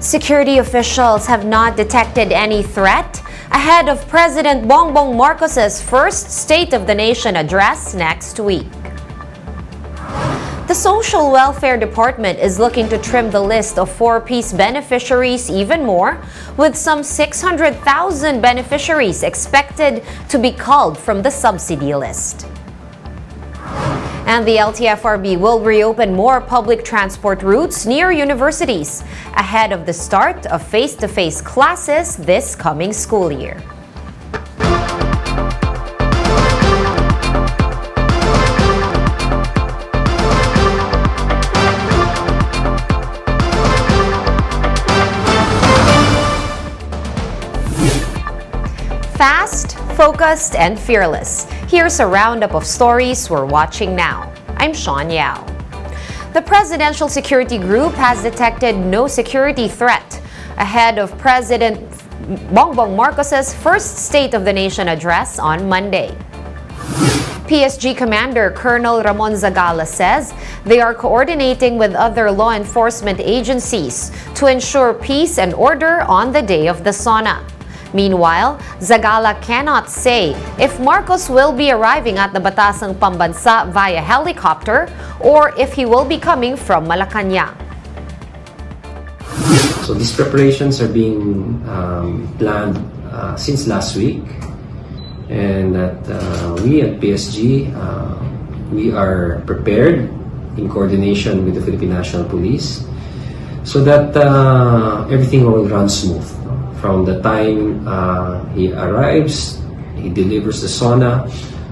Security officials have not detected any threat ahead of President Bongbong Marcos's first State of the Nation address next week. The Social Welfare Department is looking to trim the list of 4-piece beneficiaries even more, with some 600,000 beneficiaries expected to be culled from the subsidy list. And the LTFRB will reopen more public transport routes near universities ahead of the start of face-to-face classes this coming school year. Fast, focused, and fearless. Here's a roundup of stories we're watching now. I'm Sean Yao. The Presidential Security Group has detected no security threat ahead of President Bongbong Marcos's first State of the Nation address on Monday. PSG Commander Colonel Ramon Zagala says they are coordinating with other law enforcement agencies to ensure peace and order on the day of the SONA. Meanwhile, Zagala cannot say if Marcos will be arriving at the Batasang Pambansa via helicopter or if he will be coming from Malacanang. So these preparations are being planned since last week, and that we at PSG we are prepared in coordination with the Philippine National Police so that everything will run smooth. From the time he arrives, he delivers the SONA,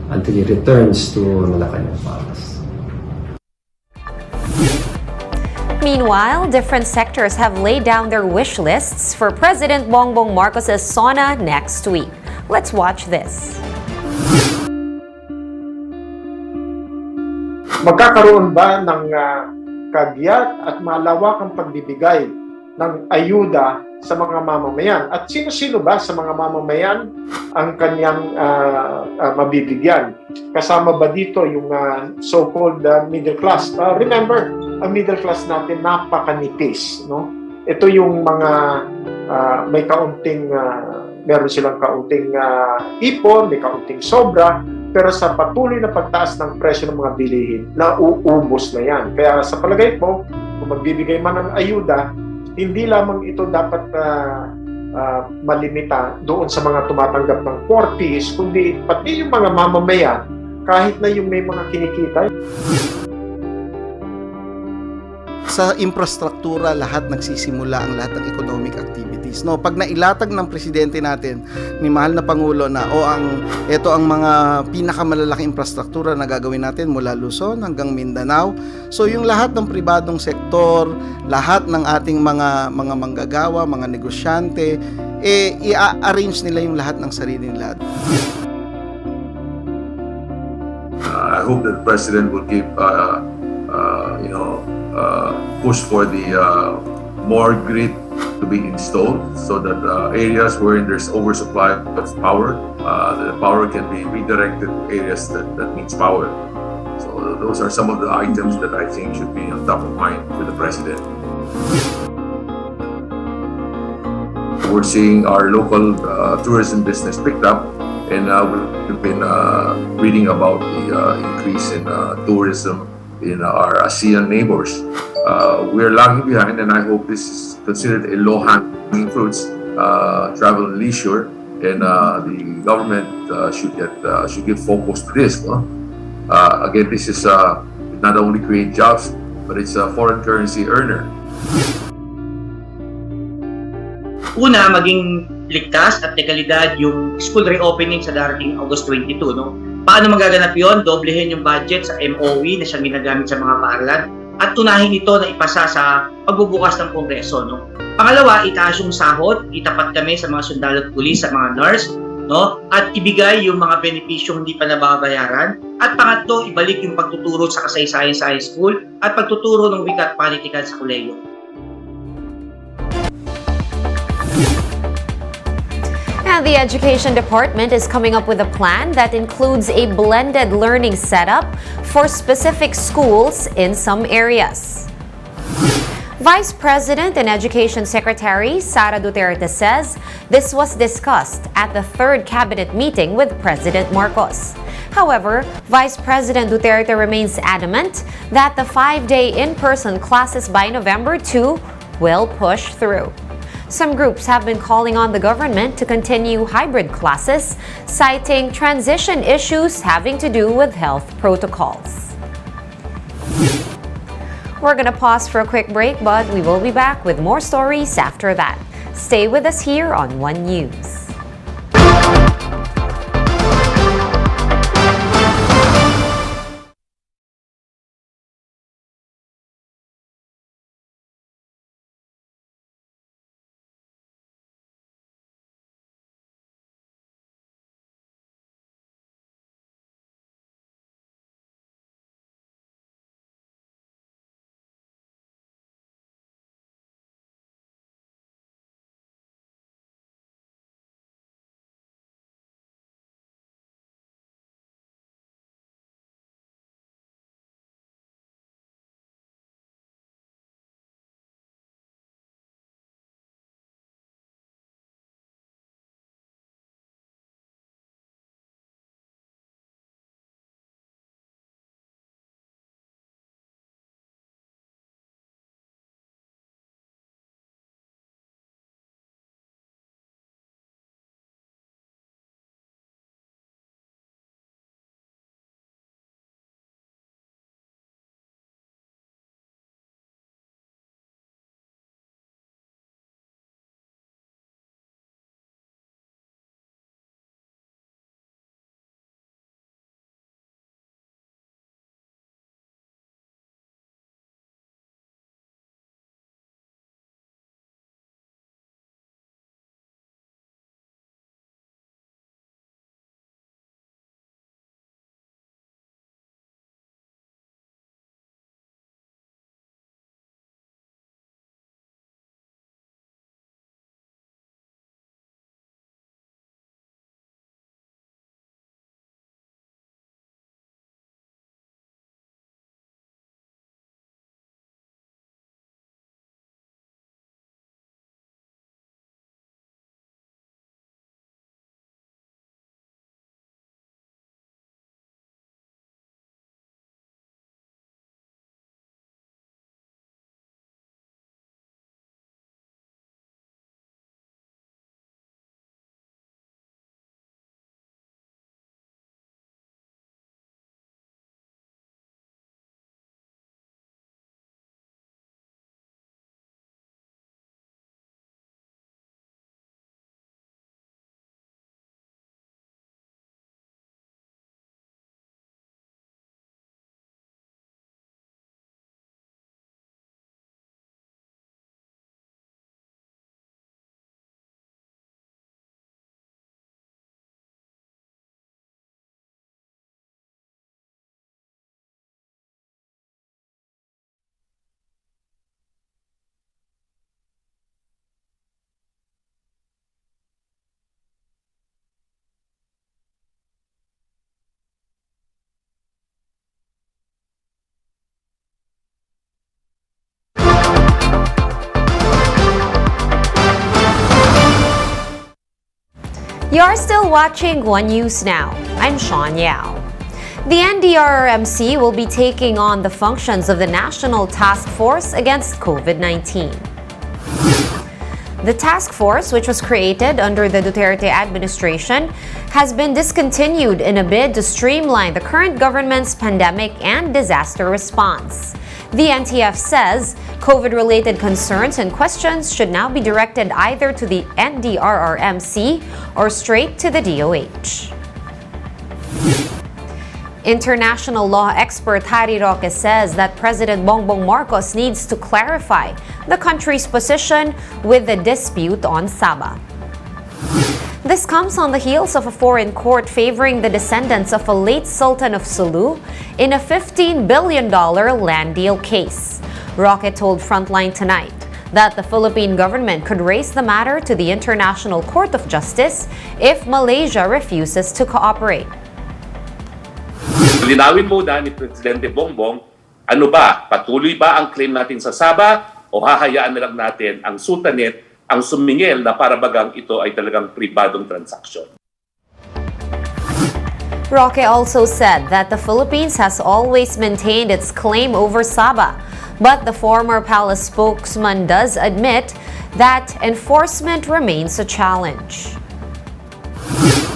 until he returns to Malacanang Palace. Meanwhile, different sectors have laid down their wish lists for President Bongbong Marcos's SONA next week. Let's watch this. Magkakaroon ba ng kagyat at malawakang pagbibigay ng ayuda sa mga mamamayan? At sino-sino ba sa mga mamamayan ang kanyang mabibigyan? Kasama ba dito yung so-called middle class? Remember, ang middle class natin napakanipis, no? Ito yung mga may kaunting meron silang kaunting ipon, may kaunting sobra, pero sa patuloy na pagtaas ng presyo ng mga bilihin, nauubos na yan. Kaya sa palagay ko, kung magbibigay man ng ayuda, hindi lamang ito dapat malimita doon sa mga tumatanggap ng 4-piece, kundi pati yung mga mamamayan, kahit na yung may mga kinikita. Sa infrastruktura, lahat nagsisimula ang lahat ng economic activities. No, pag nailatag ng presidente natin, ni mahal na Pangulo na ito ang mga pinakamalalaking infrastruktura na gagawin natin mula Luzon hanggang Mindanao. So yung lahat ng pribadong sektor, lahat ng ating mga manggagawa, mga negosyante, i-arrange nila yung lahat ng sarili nila. I hope that the President will give push for the more grid to be installed so that areas where there's oversupply of power, the power can be redirected to areas that needs power. So those are some of the items that I think should be on top of mind for the President. We're seeing our local tourism business picked up, and we've been reading about the increase in tourism in our ASEAN neighbors. We're lagging behind, and I hope this is considered a low-hanging fruits, travel and leisure, and the government should give focus to this. No? Again, this is not only create jobs, but it's a foreign currency earner. Una, maging ligtas at legalidad yung school reopening sa darating August 22, no? Paano magaganap yon? Doblehin yung budget sa MOE na siyang ginagamit sa mga paaralan at tunahin ito na ipasa sa pagbubukas ng Kongreso, no? Pangalawa, itaas yung sahod, itapat kami sa mga sundalo at pulis, sa mga nurse, no? At ibigay yung mga benepisyong hindi pa nababayaran. At pangatlo, ibalik yung pagtuturo sa kasaysayan sa high school at pagtuturo ng wika at political sa kolehiyo. And the Education Department is coming up with a plan that includes a blended learning setup for specific schools in some areas. Vice President and Education Secretary Sara Duterte says this was discussed at the third cabinet meeting with President Marcos. However, Vice President Duterte remains adamant that the 5-day in-person classes by November 2 will push through. Some groups have been calling on the government to continue hybrid classes, citing transition issues having to do with health protocols. We're gonna pause for a quick break, but we will be back with more stories after that. Stay with us here on One News. You're still watching One News Now. I'm Sean Yao. The NDRRMC will be taking on the functions of the National Task Force against COVID-19. The task force, which was created under the Duterte administration, has been discontinued in a bid to streamline the current government's pandemic and disaster response. The NTF says COVID-related concerns and questions should now be directed either to the NDRRMC or straight to the DOH. International law expert Harry Roque says that President Bongbong Marcos needs to clarify the country's position with the dispute on Sabah. This comes on the heels of a foreign court favoring the descendants of a late Sultan of Sulu in a $15 billion land deal case. Roque told Frontline tonight that the Philippine government could raise the matter to the International Court of Justice if Malaysia refuses to cooperate. Linawin muna ni Presidente Bongbong, ano ba, patuloy ba ang claim natin sa Sabah o hahayaan na lang natin ang Sultanate ang sumingil na para bagang ito ay talagang pribadong transaksyon. Roque also said that the Philippines has always maintained its claim over Sabah, but the former palace spokesman does admit that enforcement remains a challenge.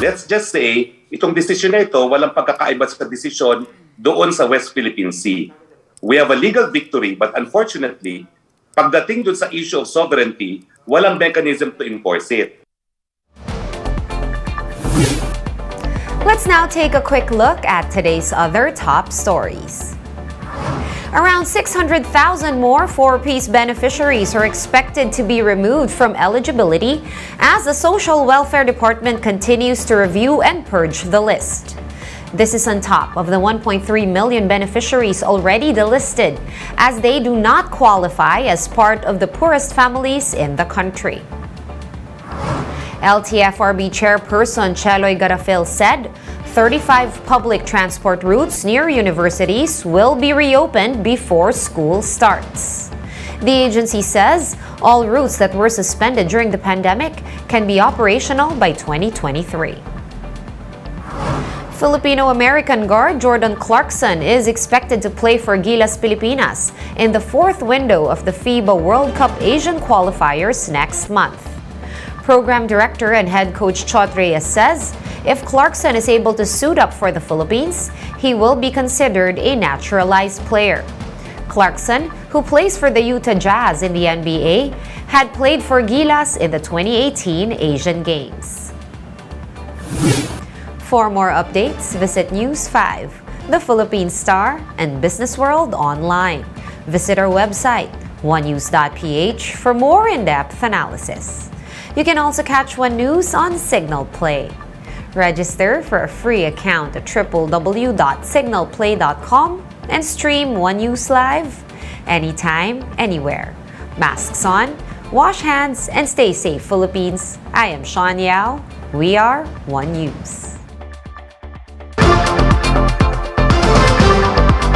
Let's just say, itong desisyon na ito, walang pagkakaiba sa desisyon doon sa West Philippine Sea. We have a legal victory, but unfortunately, pagdating doon sa issue of sovereignty, walang mechanism to enforce it. Let's now take a quick look at today's other top stories. Around 600,000 more 4-piece beneficiaries are expected to be removed from eligibility as the Social Welfare Department continues to review and purge the list. This is on top of the 1.3 million beneficiaries already delisted, as they do not qualify as part of the poorest families in the country. LTFRB Chairperson Cheloy Garafil said 35 public transport routes near universities will be reopened before school starts. The agency says all routes that were suspended during the pandemic can be operational by 2023. Filipino-American guard Jordan Clarkson is expected to play for Gilas Pilipinas in the fourth window of the FIBA World Cup Asian qualifiers next month. Program Director and Head Coach Chot Reyes says if Clarkson is able to suit up for the Philippines, he will be considered a naturalized player. Clarkson, who plays for the Utah Jazz in the NBA, had played for Gilas in the 2018 Asian Games. For more updates, visit News 5, The Philippine Star, and Business World online. Visit our website, onenews.ph, for more in-depth analysis. You can also catch One News on Signal Play. Register for a free account at www.signalplay.com and stream One News live anytime, anywhere. Masks on, wash hands, and stay safe, Philippines. I am Sean Yao. We are One News.